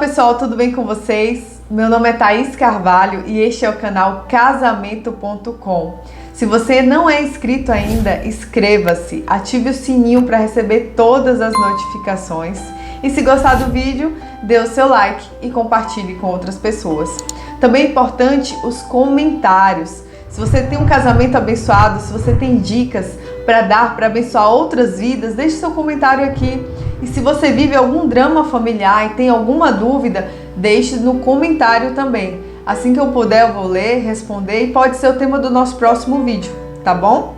pessoal, tudo bem com vocês? Meu nome é Thaís Carvalho e este é o canal Casamento.com. Se você não é inscrito ainda, inscreva-se, ative o sininho para receber todas as notificações e se gostar do vídeo, dê o seu like e compartilhe com outras pessoas. Também é importante os comentários. Se você tem um casamento abençoado, se você tem dicas para dar para abençoar outras vidas, deixe seu comentário aqui. E se você vive algum drama familiar e tem alguma dúvida, deixe no comentário também. Assim que eu puder, eu vou ler, responder e pode ser o tema do nosso próximo vídeo, tá bom?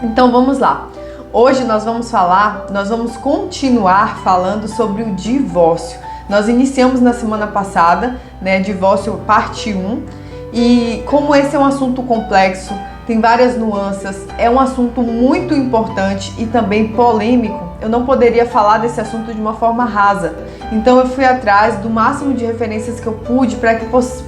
Então vamos lá. Hoje nós vamos continuar falando sobre o divórcio. Nós iniciamos na semana passada, divórcio parte 1, e como esse é um assunto complexo, tem várias nuances, é um assunto muito importante e também polêmico, eu não poderia falar desse assunto de uma forma rasa. Então eu fui atrás do máximo de referências que eu pude para que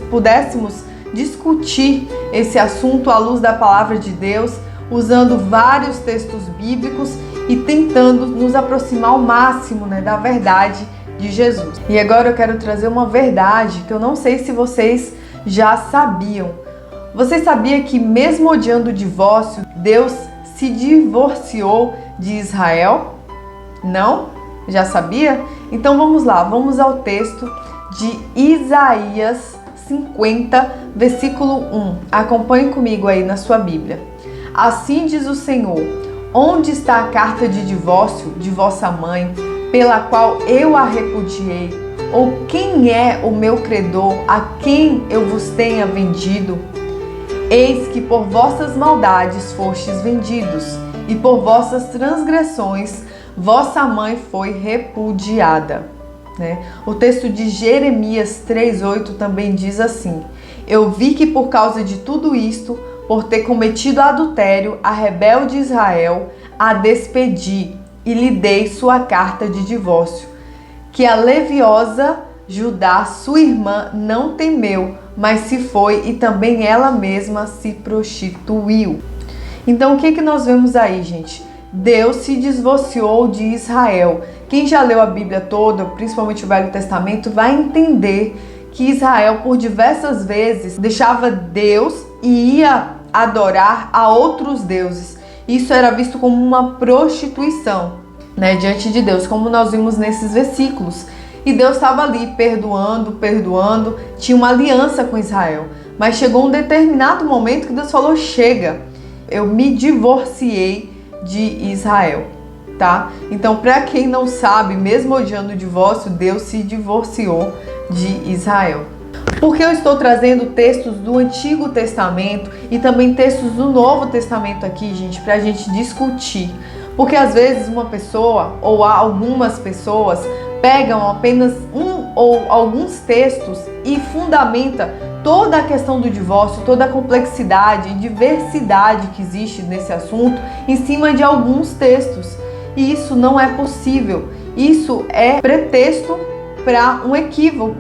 pudéssemos discutir esse assunto à luz da palavra de Deus, usando vários textos bíblicos e tentando nos aproximar ao máximo da verdade de Jesus. E agora eu quero trazer uma verdade que eu não sei se vocês já sabiam. Você sabia que mesmo odiando o divórcio, Deus se divorciou de Israel? Não? Já sabia? Então vamos lá, vamos ao texto de Isaías 50, versículo 1. Acompanhe comigo aí na sua Bíblia. Assim diz o Senhor: onde está a carta de divórcio de vossa mãe, pela qual eu a repudiei? Ou quem é o meu credor, a quem eu vos tenha vendido? Eis que por vossas maldades fostes vendidos, e por vossas transgressões vossa mãe foi repudiada. O texto de Jeremias 3,8 também diz assim: eu vi que por causa de tudo isto, por ter cometido adultério, a rebelde Israel a despedi e lhe dei sua carta de divórcio, que a leviosa Judá, sua irmã, não temeu, mas se foi e também ela mesma se prostituiu. Então o que nós vemos aí, gente? Deus se divorciou de Israel. Quem já leu a Bíblia toda, principalmente o Velho Testamento, vai entender que Israel por diversas vezes deixava Deus e ia adorar a outros deuses. Isso era visto como uma prostituição, diante de Deus, como nós vimos nesses versículos. E Deus estava ali perdoando, tinha uma aliança com Israel. Mas chegou um determinado momento que Deus falou: chega, eu me divorciei de Israel, tá? Então, para quem não sabe, mesmo odiando o divórcio, Deus se divorciou de Israel. Por que eu estou trazendo textos do Antigo Testamento e também textos do Novo Testamento aqui, gente, para a gente discutir? Porque às vezes uma pessoa ou algumas pessoas pegam apenas um ou alguns textos e fundamenta toda a questão do divórcio, toda a complexidade e diversidade que existe nesse assunto em cima de alguns textos. E isso não é possível. Isso é pretexto para um equívoco.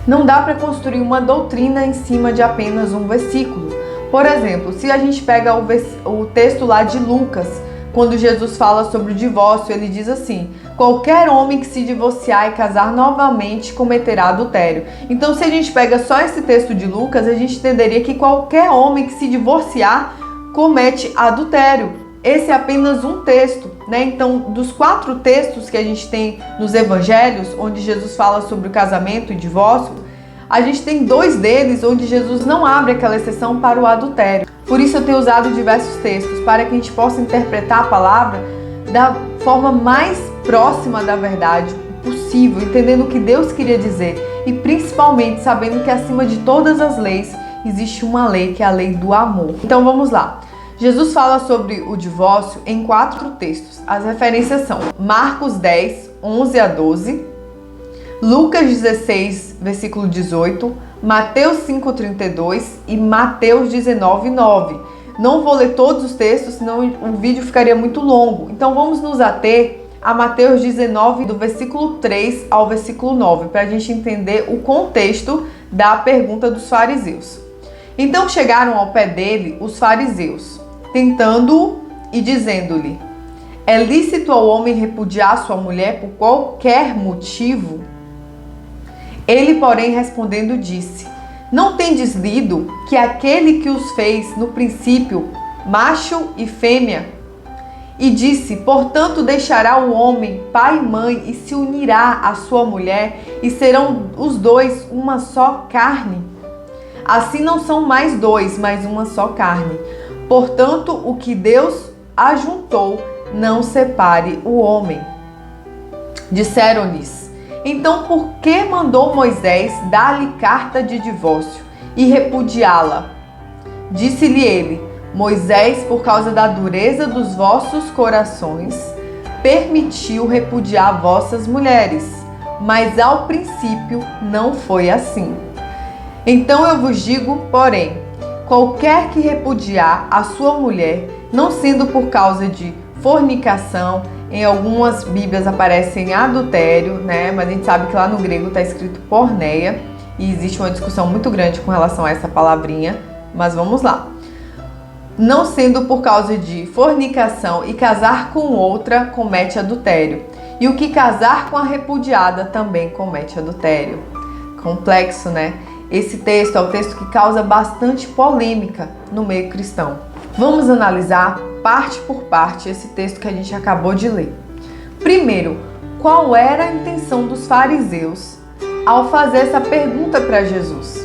Não dá para construir uma doutrina em cima de apenas um versículo. Por exemplo, se a gente pega o texto lá de Lucas, quando Jesus fala sobre o divórcio, ele diz assim: qualquer homem que se divorciar e casar novamente cometerá adultério. Então, se a gente pega só esse texto de Lucas, a gente entenderia que qualquer homem que se divorciar comete adultério. Esse é apenas um texto, Então, dos 4 textos que a gente tem nos evangelhos, onde Jesus fala sobre o casamento e divórcio, a gente tem 2 deles onde Jesus não abre aquela exceção para o adultério. Por isso eu tenho usado diversos textos, para que a gente possa interpretar a palavra da forma mais próxima da verdade possível, entendendo o que Deus queria dizer e principalmente sabendo que acima de todas as leis existe uma lei, que é a lei do amor. Então vamos lá. Jesus fala sobre o divórcio em 4 textos. As referências são Marcos 10, 11 a 12, Lucas 16, versículo 18, Mateus 5,32 e Mateus 19, 9. Não vou ler todos os textos, senão o vídeo ficaria muito longo. Então vamos nos ater a Mateus 19, do versículo 3 ao versículo 9, para a gente entender o contexto da pergunta dos fariseus. Então chegaram ao pé dele os fariseus, tentando-o e dizendo-lhe: é lícito ao homem repudiar sua mulher por qualquer motivo? Ele, porém, respondendo, disse: Não tendes lido que aquele que os fez no princípio, macho e fêmea? E disse: Portanto, deixará o homem pai e mãe e se unirá à sua mulher, e serão os dois uma só carne. Assim não são mais dois, mas uma só carne. Portanto, o que Deus ajuntou, não separe o homem. Disseram-lhes: Então por que mandou Moisés dar-lhe carta de divórcio e repudiá-la? Disse-lhe ele: Moisés, por causa da dureza dos vossos corações, permitiu repudiar vossas mulheres, mas ao princípio não foi assim. Então eu vos digo, porém, qualquer que repudiar a sua mulher, não sendo por causa de fornicação, em algumas Bíblias aparecem adultério, né? Mas a gente sabe que lá no grego está escrito porneia, e existe uma discussão muito grande com relação a essa palavrinha, mas vamos lá. Não sendo por causa de fornicação e casar com outra, comete adultério. E o que casar com a repudiada também comete adultério. Complexo, né? Esse texto é um texto que causa bastante polêmica no meio cristão. Vamos analisar parte por parte esse texto que a gente acabou de ler. Primeiro, qual era a intenção dos fariseus ao fazer essa pergunta para Jesus?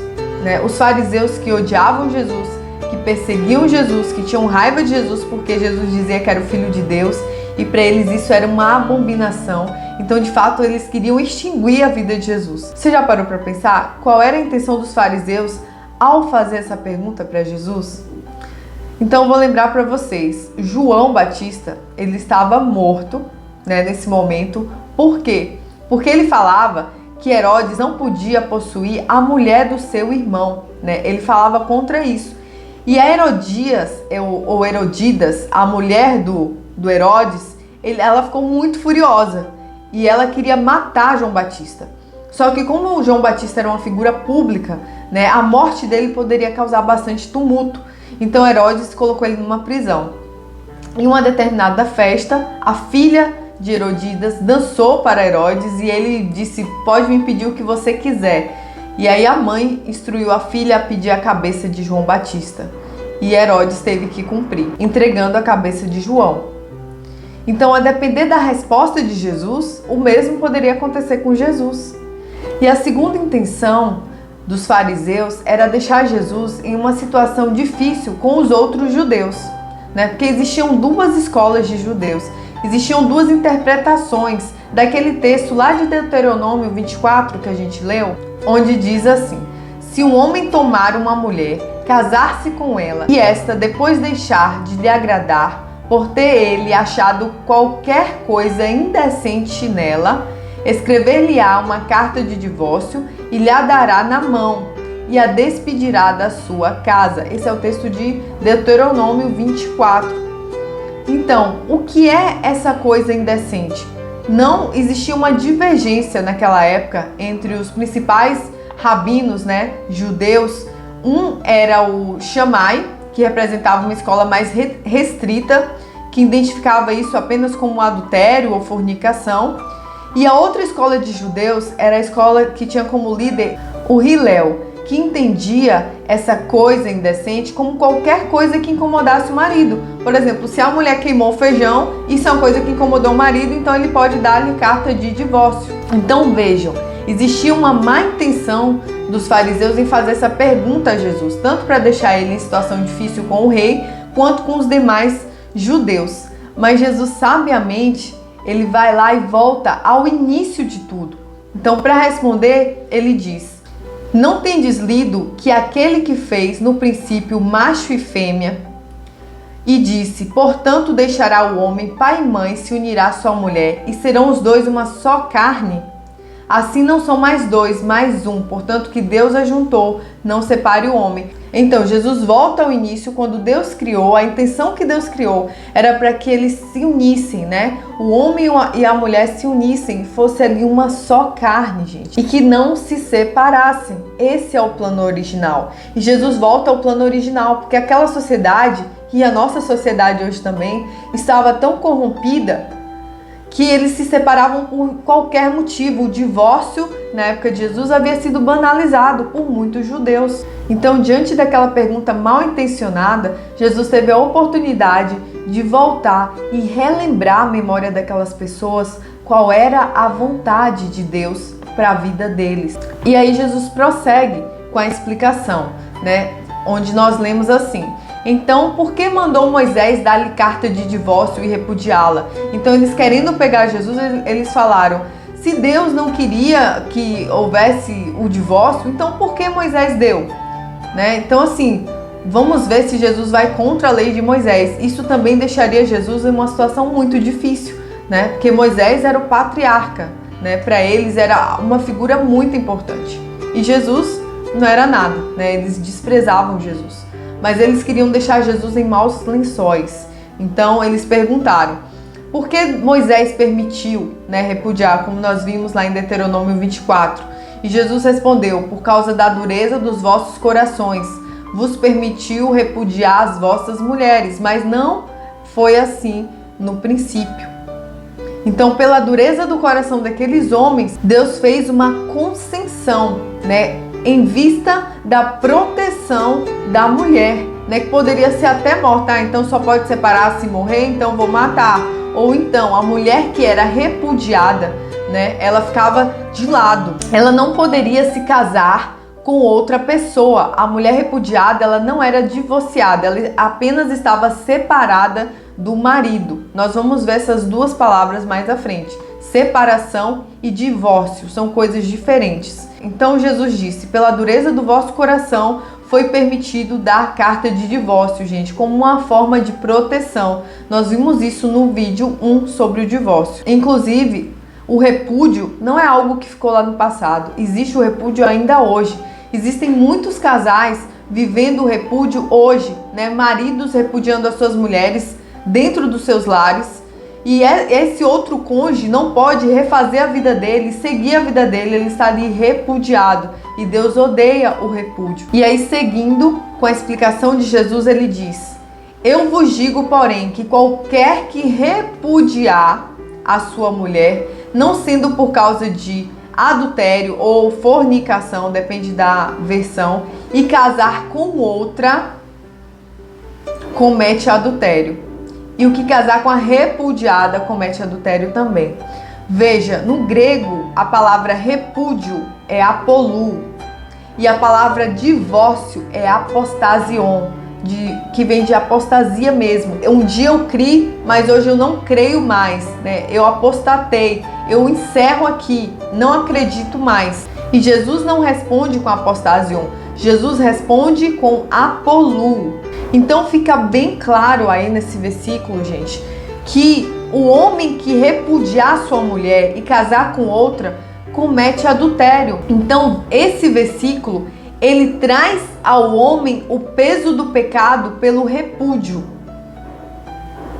Os fariseus que odiavam Jesus, que perseguiam Jesus, que tinham raiva de Jesus porque Jesus dizia que era o Filho de Deus, e para eles isso era uma abominação. Então, de fato, eles queriam extinguir a vida de Jesus. Você já parou para pensar qual era a intenção dos fariseus ao fazer essa pergunta para Jesus? Então, eu vou lembrar para vocês, João Batista, ele estava morto, nesse momento. Por quê? Porque ele falava que Herodes não podia possuir a mulher do seu irmão, Ele falava contra isso. E a Herodias, ou Herodidas, a mulher do Herodes, ela ficou muito furiosa e ela queria matar João Batista. Só que como João Batista era uma figura pública, a morte dele poderia causar bastante tumulto. Então Herodes colocou ele numa prisão. Em uma determinada festa, a filha de Herodias dançou para Herodes e ele disse: Pode me pedir o que você quiser. E aí a mãe instruiu a filha a pedir a cabeça de João Batista. E Herodes teve que cumprir, entregando a cabeça de João. Então, a depender da resposta de Jesus, o mesmo poderia acontecer com Jesus. E a segunda intenção dos fariseus era deixar Jesus em uma situação difícil com os outros judeus, Porque existiam duas escolas de judeus, existiam duas interpretações daquele texto lá de Deuteronômio 24 que a gente leu, onde diz assim: Se um homem tomar uma mulher, casar-se com ela, e esta depois deixar de lhe agradar, por ter ele achado qualquer coisa indecente nela, escrever-lhe-á uma carta de divórcio e lhe a dará na mão, e a despedirá da sua casa. Esse é o texto de Deuteronômio 24. Então, o que é essa coisa indecente? Não existia uma divergência naquela época entre os principais rabinos, judeus. Um era o Shammai, que representava uma escola mais restrita, que identificava isso apenas como adultério ou fornicação. E a outra escola de judeus era a escola que tinha como líder o Hillel, que entendia essa coisa indecente como qualquer coisa que incomodasse o marido. Por exemplo, se a mulher queimou o feijão, isso é uma coisa que incomodou o marido, então ele pode dar-lhe carta de divórcio. Então vejam, existia uma má intenção dos fariseus em fazer essa pergunta a Jesus, tanto para deixar ele em situação difícil com o rei, quanto com os demais judeus. Mas Jesus, sabiamente, ele vai lá e volta ao início de tudo. Então, para responder, ele diz: Não tendes lido que aquele que fez no princípio macho e fêmea, e disse: Portanto, deixará o homem pai e mãe, se unirá à sua mulher, e serão os dois uma só carne? Assim não são mais dois, mas um. Portanto, que Deus ajuntou, não separe o homem. Então, Jesus volta ao início, quando Deus criou. A intenção que Deus criou era para que eles se unissem, O homem e a mulher se unissem, fosse ali uma só carne, gente. E que não se separassem. Esse é o plano original. E Jesus volta ao plano original, porque aquela sociedade, e a nossa sociedade hoje também, estava tão corrompida, que eles se separavam por qualquer motivo. O divórcio, na época de Jesus, havia sido banalizado por muitos judeus. Então, diante daquela pergunta mal intencionada, Jesus teve a oportunidade de voltar e relembrar a memória daquelas pessoas qual era a vontade de Deus para a vida deles. E aí Jesus prossegue com a explicação, né? Onde nós lemos assim: então, por que mandou Moisés dar-lhe carta de divórcio e repudiá-la? Então, eles querendo pegar Jesus, eles falaram: se Deus não queria que houvesse o divórcio, então por que Moisés deu? Né? Então, assim, vamos ver se Jesus vai contra a lei de Moisés. Isso também deixaria Jesus em uma situação muito difícil, né? Porque Moisés era o patriarca, né? Para eles era uma figura muito importante. E Jesus não era nada, né? Eles desprezavam Jesus. Mas eles queriam deixar Jesus em maus lençóis. Então eles perguntaram: por que Moisés permitiu, né, repudiar, como nós vimos lá em Deuteronômio 24? E Jesus respondeu: por causa da dureza dos vossos corações, vos permitiu repudiar as vossas mulheres, mas não foi assim no princípio. Então, pela dureza do coração daqueles homens, Deus fez uma concessão, né, em vista da proteção da mulher, né, que poderia ser até morta. Então só pode separar se morrer, então vou matar. Ou então a mulher que era repudiada, né, ela ficava de lado. Ela não poderia se casar com outra pessoa. A mulher repudiada, ela não era divorciada, ela apenas estava separada do marido. Nós vamos ver essas duas palavras mais à frente. Separação e divórcio são coisas diferentes. Então Jesus disse: pela dureza do vosso coração foi permitido dar carta de divórcio, gente, como uma forma de proteção. Nós vimos isso no vídeo 1 sobre o divórcio. Inclusive, o repúdio não é algo que ficou lá no passado. Existe o repúdio ainda hoje. Existem muitos casais vivendo o repúdio hoje, né? Maridos repudiando as suas mulheres dentro dos seus lares. E esse outro cônjuge não pode refazer a vida dele, seguir a vida dele, ele está ali repudiado. E Deus odeia o repúdio. E aí, seguindo com a explicação de Jesus, ele diz: eu vos digo, porém, que qualquer que repudiar a sua mulher, não sendo por causa de adultério ou fornicação, depende da versão, e casar com outra, comete adultério. E o que casar com a repudiada comete adultério também. Veja, no grego, a palavra repúdio é apolou. E a palavra divórcio é apostasion, que vem de apostasia mesmo. Um dia eu criei, mas hoje eu não creio mais, né? Eu apostatei, eu encerro aqui, não acredito mais. E Jesus não responde com apostasion, Jesus responde com apolou. Então fica bem claro aí nesse versículo, gente, que o homem que repudiar sua mulher e casar com outra comete adultério. Então esse versículo, ele traz ao homem o peso do pecado pelo repúdio,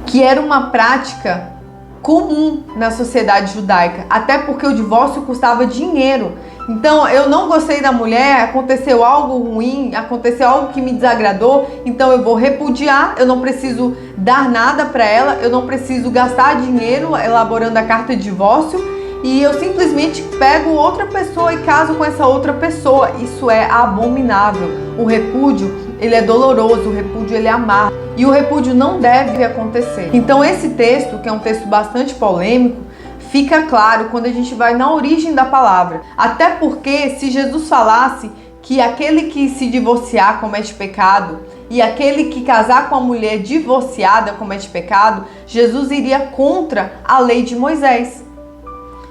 que era uma prática comum na sociedade judaica, até porque o divórcio custava dinheiro. Então, eu não gostei da mulher, aconteceu algo ruim, aconteceu algo que me desagradou, então eu vou repudiar, eu não preciso dar nada para ela, eu não preciso gastar dinheiro elaborando a carta de divórcio, e eu simplesmente pego outra pessoa e caso com essa outra pessoa. Isso é abominável. O repúdio, ele é doloroso, o repúdio, ele é amargo, e o repúdio não deve acontecer. Então esse texto, que é um texto bastante polêmico, fica claro quando a gente vai na origem da palavra. Até porque se Jesus falasse que aquele que se divorciar comete pecado e aquele que casar com a mulher divorciada comete pecado, Jesus iria contra a lei de Moisés.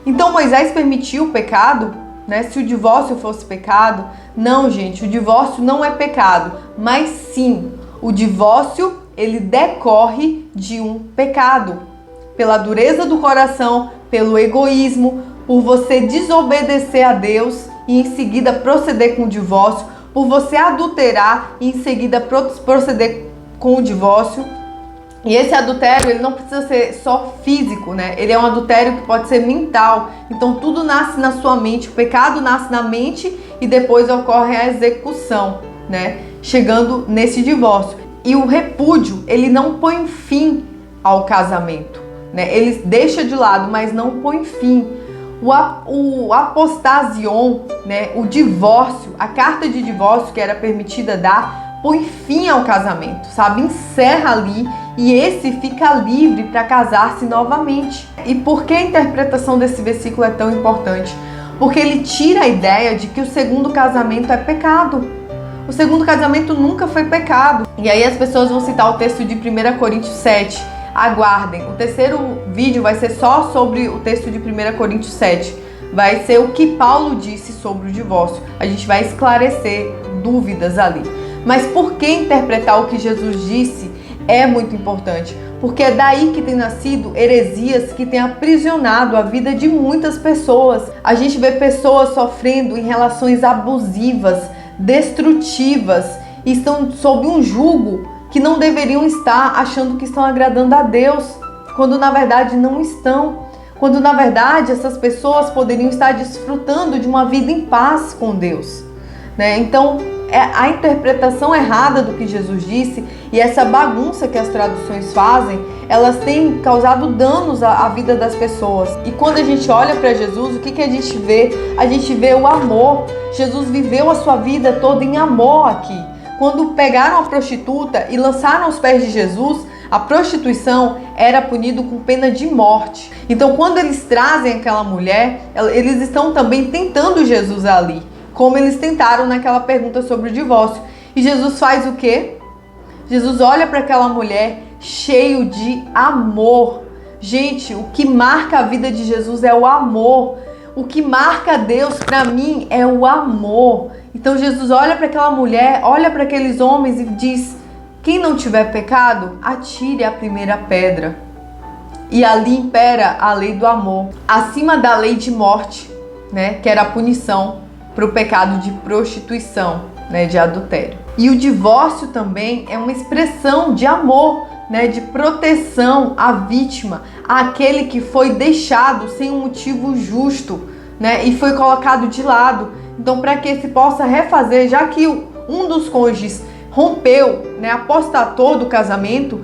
Então Moisés permitiu o pecado, né? Se o divórcio fosse pecado, não, gente, o divórcio não é pecado, mas sim, o divórcio, ele decorre de um pecado, pela dureza do coração, pelo egoísmo, por você desobedecer a Deus e em seguida proceder com o divórcio, por você adulterar e em seguida proceder com o divórcio. E esse adultério, ele não precisa ser só físico, né? Ele é um adultério que pode ser mental. Então tudo nasce na sua mente, o pecado nasce na mente e depois ocorre a execução, né? Chegando nesse divórcio. E o repúdio, ele não põe fim ao casamento. né? Ele deixa de lado, mas não põe fim. O apostasion, né? O divórcio, a carta de divórcio que era permitida dar, põe fim ao casamento, sabe? Encerra ali e esse fica livre para casar-se novamente. E por que a interpretação desse versículo é tão importante? Porque ele tira a ideia de que o segundo casamento é pecado. O segundo casamento nunca foi pecado. E aí as pessoas vão citar o texto de 1 Coríntios 7. Aguardem, o terceiro vídeo vai ser só sobre o texto de 1 Coríntios 7. Vai ser o que Paulo disse sobre o divórcio. A gente vai esclarecer dúvidas ali. Mas por que interpretar o que Jesus disse é muito importante? Porque é daí que tem nascido heresias que têm aprisionado a vida de muitas pessoas. A gente vê pessoas sofrendo em relações abusivas, destrutivas, e estão sob um jugo que não deveriam estar, achando que estão agradando a Deus, quando na verdade não estão. Quando na verdade essas pessoas poderiam estar desfrutando de uma vida em paz com Deus, né? Então, a interpretação errada do que Jesus disse e essa bagunça que as traduções fazem, elas têm causado danos à vida das pessoas. E quando a gente olha para Jesus, o que a gente vê? A gente vê o amor. Jesus viveu a sua vida toda em amor aqui. Quando pegaram a prostituta e lançaram aos pés de Jesus, a prostituição era punido com pena de morte. Então, quando eles trazem aquela mulher, eles estão também tentando Jesus ali, como eles tentaram naquela pergunta sobre o divórcio. E Jesus faz o quê? Jesus olha para aquela mulher cheio de amor. Gente, o que marca a vida de Jesus é o amor. O que marca Deus para mim é o amor. Então Jesus olha para aquela mulher, olha para aqueles homens e diz: quem não tiver pecado, atire a primeira pedra. E ali impera a lei do amor, acima da lei de morte, né, que era a punição para o pecado de prostituição, né, de adultério. E o divórcio também é uma expressão de amor, né, de proteção à vítima, àquele que foi deixado sem um motivo justo, né, e foi colocado de lado. Então, para que se possa refazer, já que um dos cônjuges rompeu, né, apostatou do casamento,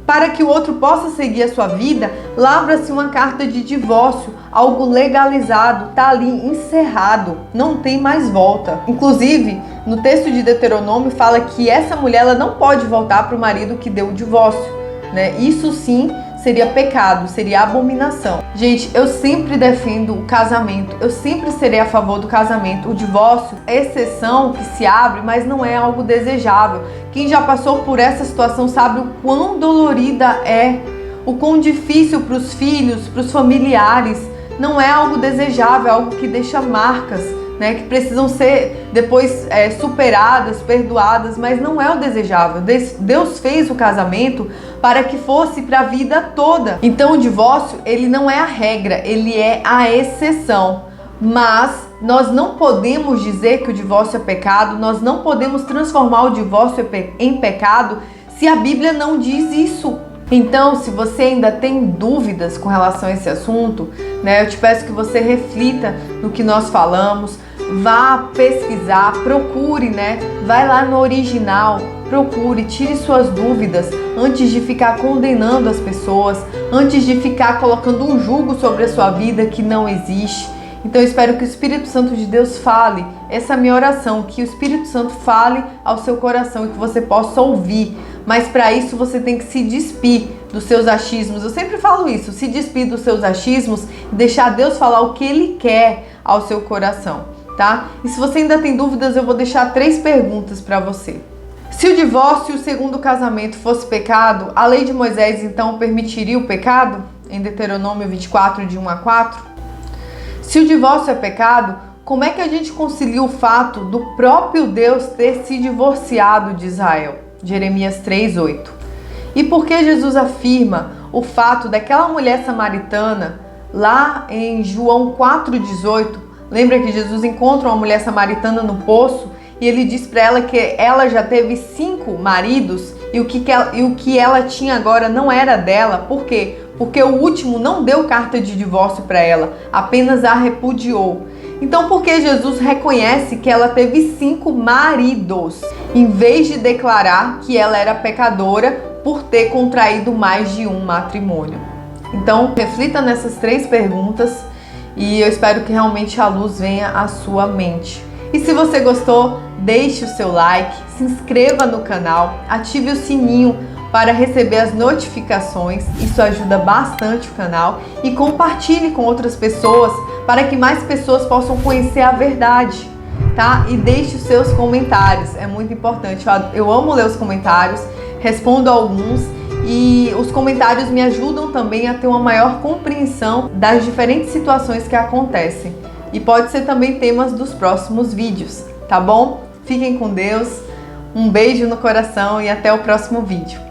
para que o outro possa seguir a sua vida, lavra-se uma carta de divórcio, algo legalizado, tá ali encerrado, não tem mais volta. Inclusive, no texto de Deuteronômio fala que essa mulher ela não pode voltar para o marido que deu o divórcio, né? Isso sim seria pecado, seria abominação. Gente, eu sempre defendo o casamento, eu sempre serei a favor do casamento. O divórcio é exceção que se abre, mas não é algo desejável. Quem já passou por essa situação sabe o quão dolorida é, o quão difícil para os filhos, para os familiares. Não é algo desejável, é algo que deixa marcas, né, que precisam ser depois superadas, perdoadas, mas não é o desejável. Deus fez o casamento para que fosse para a vida toda. Então o divórcio, ele não é a regra, ele é a exceção. Mas nós não podemos dizer que o divórcio é pecado, nós não podemos transformar o divórcio em pecado se a Bíblia não diz isso. Então, se você ainda tem dúvidas com relação a esse assunto, né, eu te peço que você reflita no que nós falamos, vá pesquisar, procure, né, vai lá no original, procure, tire suas dúvidas antes de ficar condenando as pessoas, antes de ficar colocando um jugo sobre a sua vida que não existe. Então eu espero que o Espírito Santo de Deus fale, essa é a minha oração, que o Espírito Santo fale ao seu coração e que você possa ouvir. Mas para isso você tem que se despir dos seus achismos. Eu sempre falo isso, se despir dos seus achismos e deixar Deus falar o que Ele quer ao seu coração, tá? E se você ainda tem dúvidas, eu vou deixar 3 perguntas para você. Se o divórcio e o segundo casamento fosse pecado, a lei de Moisés então permitiria o pecado? Em Deuteronômio 24, de 1 a 4? Se o divórcio é pecado, como é que a gente concilia o fato do próprio Deus ter se divorciado de Israel? Jeremias 3:8. E por que Jesus afirma o fato daquela mulher samaritana lá em João 4:18? Lembra que Jesus encontra uma mulher samaritana no poço e ele diz para ela que ela já teve 5 maridos e o que ela tinha agora não era dela. Por quê? Porque o último não deu carta de divórcio para ela, apenas a repudiou. Então, por que Jesus reconhece que ela teve 5 maridos, em vez de declarar que ela era pecadora por ter contraído mais de um matrimônio? Então, reflita nessas 3 perguntas e eu espero que realmente a luz venha à sua mente. E se você gostou, deixe o seu like, se inscreva no canal, ative o sininho para receber as notificações, isso ajuda bastante o canal, e compartilhe com outras pessoas para que mais pessoas possam conhecer a verdade, tá? E deixe os seus comentários, é muito importante. Eu amo ler os comentários, respondo alguns e os comentários me ajudam também a ter uma maior compreensão das diferentes situações que acontecem. E pode ser também temas dos próximos vídeos, tá bom? Fiquem com Deus, um beijo no coração e até o próximo vídeo.